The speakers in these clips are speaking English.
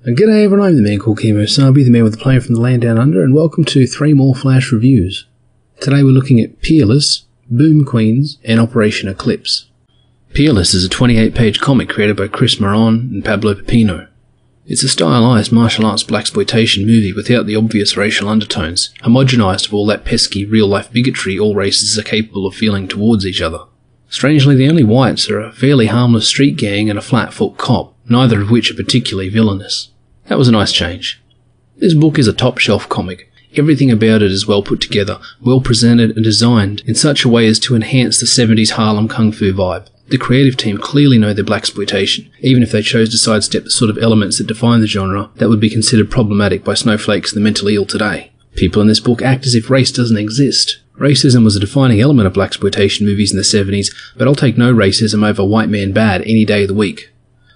And g'day everyone, I'm the man called Kemosabe, the man with the plan from the land down under, and welcome to 3 more Flash reviews. Today we're looking at Peerless, Boom Queens, and Operation Eclipse. Peerless is a 28-page comic created by Chris Marron and Pablo Pepino. It's a stylized martial arts blaxploitation movie without the obvious racial undertones, homogenized of all that pesky real-life bigotry all races are capable of feeling towards each other. Strangely, the only whites are a fairly harmless street gang and a flat-foot cop, neither of which are particularly villainous. That was a nice change. This book is a top-shelf comic. Everything about it is well put together, well presented and designed in such a way as to enhance the 70s Harlem Kung Fu vibe. The creative team clearly know their blaxploitation, even if they chose to sidestep the sort of elements that define the genre that would be considered problematic by snowflakes and the mentally ill today. People in this book act as if race doesn't exist. Racism was a defining element of blaxploitation movies in the 70s, but I'll take no racism over white man bad any day of the week.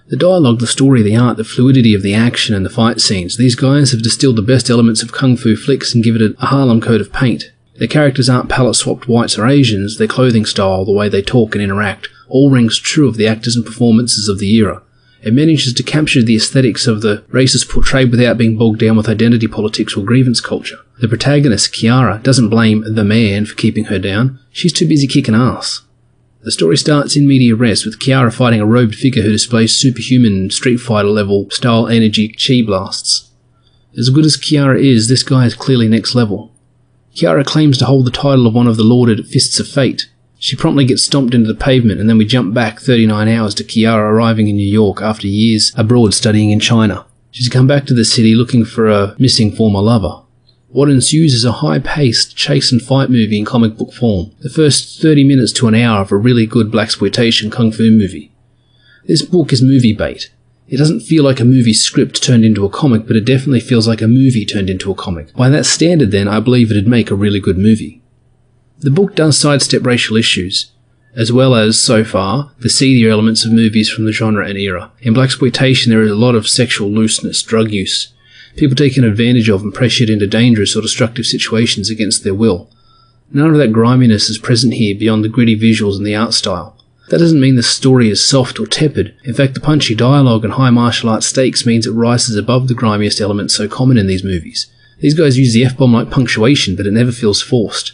The dialogue, the story, the art, the fluidity of the action and the fight scenes, these guys have distilled the best elements of kung fu flicks and given it a Harlem coat of paint. Their characters aren't palette-swapped whites or Asians, their clothing style, the way they talk and interact, all rings true of the actors and performances of the era. It manages to capture the aesthetics of the races portrayed without being bogged down with identity politics or grievance culture. The protagonist, Kiara, doesn't blame the man for keeping her down, she's too busy kicking ass. The story starts in media res with Kiara fighting a robed figure who displays superhuman Street Fighter level style energy chi blasts. As good as Kiara is, this guy is clearly next level. Kiara claims to hold the title of one of the lauded Fists of Fate. She promptly gets stomped into the pavement, and then we jump back 39 hours to Kiara arriving in New York after years abroad studying in China. She's come back to the city looking for a missing former lover. What ensues is a high-paced chase and fight movie in comic book form, the first 30 minutes to an hour of a really good blaxploitation kung fu movie. This book is movie bait. It doesn't feel like a movie script turned into a comic, but it definitely feels like a movie turned into a comic. By that standard then, I believe it'd make a really good movie. The book does sidestep racial issues, as well as, so far, the seedier elements of movies from the genre and era. In blaxploitation there is a lot of sexual looseness, drug use, people taken advantage of and pressured into dangerous or destructive situations against their will. None of that griminess is present here beyond the gritty visuals and the art style. That doesn't mean the story is soft or tepid. In fact, the punchy dialogue and high martial arts stakes means it rises above the grimiest elements so common in these movies. These guys use the F-bomb like punctuation, but it never feels forced.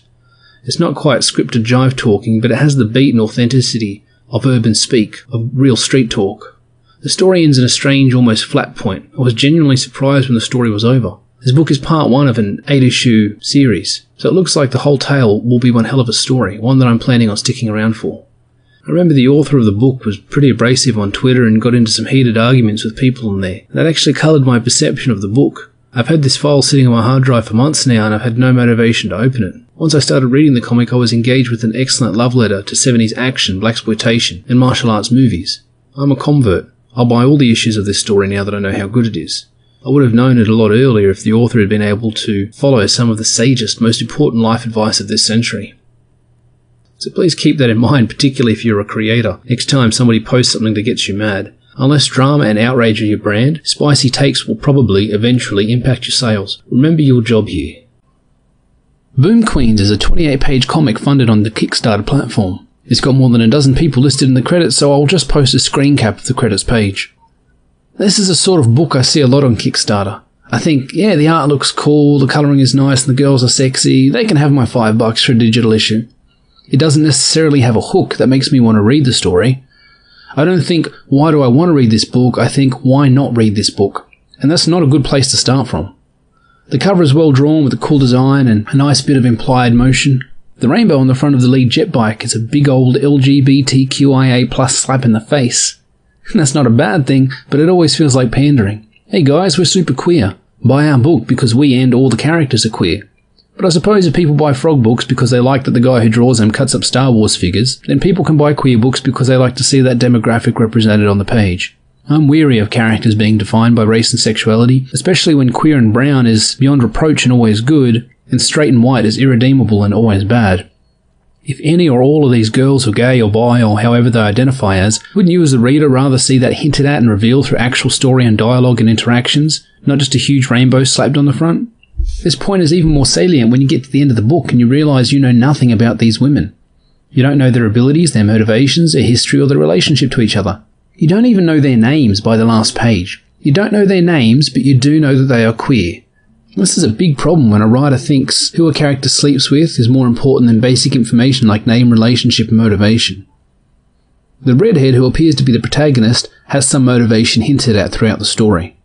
It's not quite scripted jive talking, but it has the beat and authenticity of urban speak, of real street talk. The story ends in a strange, almost flat point. I was genuinely surprised when the story was over. This book is part 1 of an 8-issue series, so it looks like the whole tale will be one hell of a story, one that I'm planning on sticking around for. I remember the author of the book was pretty abrasive on Twitter and got into some heated arguments with people in there. That actually coloured my perception of the book. I've had this file sitting on my hard drive for months now and I've had no motivation to open it. Once I started reading the comic, I was engaged with an excellent love letter to 70s action, blaxploitation, and martial arts movies. I'm a convert. I'll buy all the issues of this story now that I know how good it is. I would have known it a lot earlier if the author had been able to follow some of the sagest, most important life advice of this century. So please keep that in mind, particularly if you're a creator. Next time somebody posts something that gets you mad. Unless drama and outrage are your brand, spicy takes will probably, eventually, impact your sales. Remember your job here. Boom Queens is a 28-page comic funded on the Kickstarter platform. It's got more than a dozen people listed in the credits, so I'll just post a screen cap of the credits page. This is a sort of book I see a lot on Kickstarter. I think, yeah, the art looks cool, the colouring is nice, and the girls are sexy. They can have my $5 for a digital issue. It doesn't necessarily have a hook that makes me want to read the story. I don't think, why do I want to read this book? I think, why not read this book? And that's not a good place to start from. The cover is well drawn with a cool design and a nice bit of implied motion. The rainbow on the front of the lead jet bike is a big old LGBTQIA+ slap in the face. That's not a bad thing, but it always feels like pandering. Hey guys, we're super queer. Buy our book because we and all the characters are queer. But I suppose if people buy frog books because they like that the guy who draws them cuts up Star Wars figures, then people can buy queer books because they like to see that demographic represented on the page. I'm weary of characters being defined by race and sexuality, especially when queer and brown is beyond reproach and always good, and straight and white is irredeemable and always bad. If any or all of these girls are gay or bi or however they identify as, wouldn't you as the reader rather see that hinted at and revealed through actual story and dialogue and interactions, not just a huge rainbow slapped on the front? This point is even more salient when you get to the end of the book and you realise you know nothing about these women. You don't know their abilities, their motivations, their history or their relationship to each other. You don't even know their names by the last page. You don't know their names, but you do know that they are queer. This is a big problem when a writer thinks who a character sleeps with is more important than basic information like name, relationship, and motivation. The redhead, who appears to be the protagonist, has some motivation hinted at throughout the story.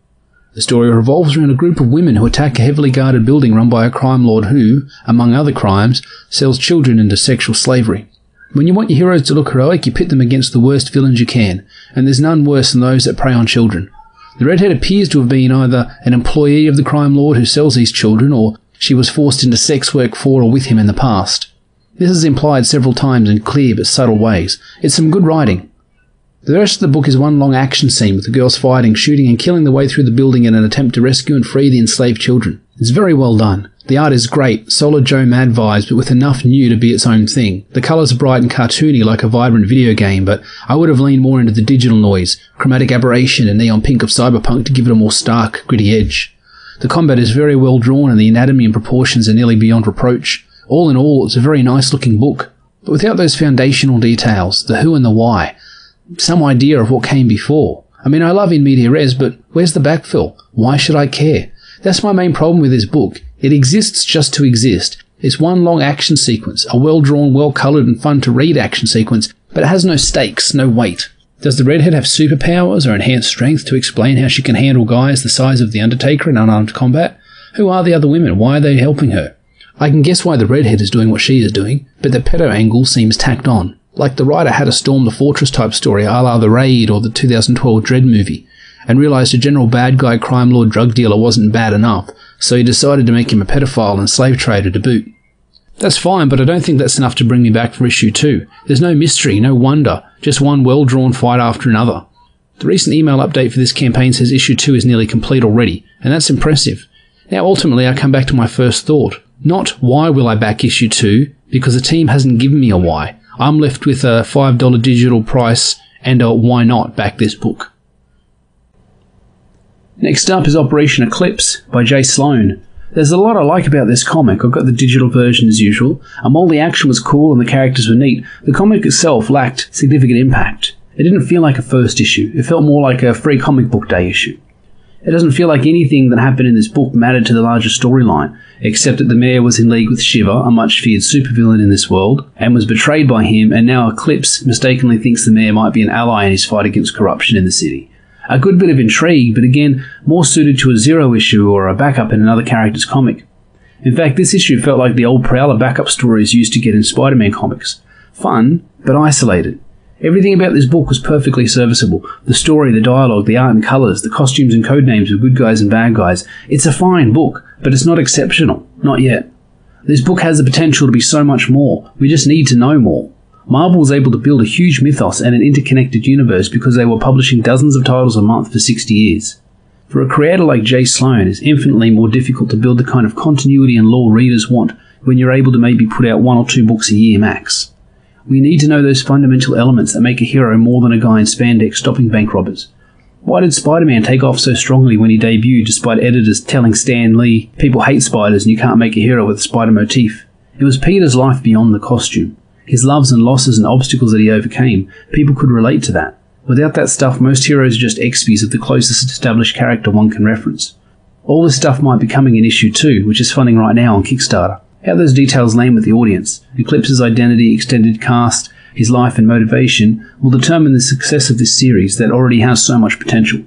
The story revolves around a group of women who attack a heavily guarded building run by a crime lord who, among other crimes, sells children into sexual slavery. When you want your heroes to look heroic, you pit them against the worst villains you can, and there's none worse than those that prey on children. The redhead appears to have been either an employee of the crime lord who sells these children, or she was forced into sex work for or with him in the past. This is implied several times in clear but subtle ways. It's some good writing. The rest of the book is one long action scene with the girls fighting, shooting and killing their way through the building in an attempt to rescue and free the enslaved children. It's very well done. The art is great, solid Joe Mad vibes, but with enough new to be its own thing. The colours are bright and cartoony like a vibrant video game, but I would have leaned more into the digital noise, chromatic aberration and neon pink of cyberpunk to give it a more stark, gritty edge. The combat is very well drawn and the anatomy and proportions are nearly beyond reproach. All in all, it's a very nice looking book, but without those foundational details, the who and the why, some idea of what came before. I mean, I love in media res, but where's the backfill? Why should I care? That's my main problem with this book. It exists just to exist. It's one long action sequence, a well-drawn, well-coloured and fun-to-read action sequence, but it has no stakes, no weight. Does the redhead have superpowers or enhanced strength to explain how she can handle guys the size of the Undertaker in unarmed combat? Who are the other women? Why are they helping her? I can guess why the redhead is doing what she is doing, but the pedo angle seems tacked on. Like the writer had a Storm the Fortress type story a la The Raid or the 2012 Dredd movie, and realised a general bad guy crime lord drug dealer wasn't bad enough, so he decided to make him a pedophile and slave trader to boot. That's fine, but I don't think that's enough to bring me back for issue 2. There's no mystery, no wonder, just one well-drawn fight after another. The recent email update for this campaign says issue 2 is nearly complete already, and that's impressive. Now ultimately I come back to my first thought. Not why will I back issue 2, because the team hasn't given me a why. I'm left with a $5 digital price and a why not back this book. Next up is Operation Eclipse by Jay Sloan. There's a lot I like about this comic. I've got the digital version as usual, and while the action was cool and the characters were neat, the comic itself lacked significant impact. It didn't feel like a first issue, it felt more like a free comic book day issue. It doesn't feel like anything that happened in this book mattered to the larger storyline, except that the mayor was in league with Shiva, a much-feared supervillain in this world, and was betrayed by him, and now Eclipse mistakenly thinks the mayor might be an ally in his fight against corruption in the city. A good bit of intrigue, but again, more suited to a Zero issue or a backup in another character's comic. In fact, this issue felt like the old Prowler backup stories used to get in Spider-Man comics. Fun, but isolated. Everything about this book was perfectly serviceable. The story, the dialogue, the art and colours, the costumes and codenames of good guys and bad guys. It's a fine book, but it's not exceptional. Not yet. This book has the potential to be so much more. We just need to know more. Marvel was able to build a huge mythos and an interconnected universe because they were publishing dozens of titles a month for 60 years. For a creator like Jay Sloan, it's infinitely more difficult to build the kind of continuity and lore readers want when you're able to maybe put out 1 or 2 books a year max. We need to know those fundamental elements that make a hero more than a guy in spandex stopping bank robbers. Why did Spider-Man take off so strongly when he debuted despite editors telling Stan Lee, people hate spiders and you can't make a hero with a spider motif? It was Peter's life beyond the costume. His loves and losses and obstacles that he overcame, people could relate to that. Without that stuff, most heroes are just XPs of the closest established character one can reference. All this stuff might be coming in issue 2, which is funding right now on Kickstarter. How those details land with the audience, Eclipse's identity, extended cast, his life and motivation will determine the success of this series that already has so much potential.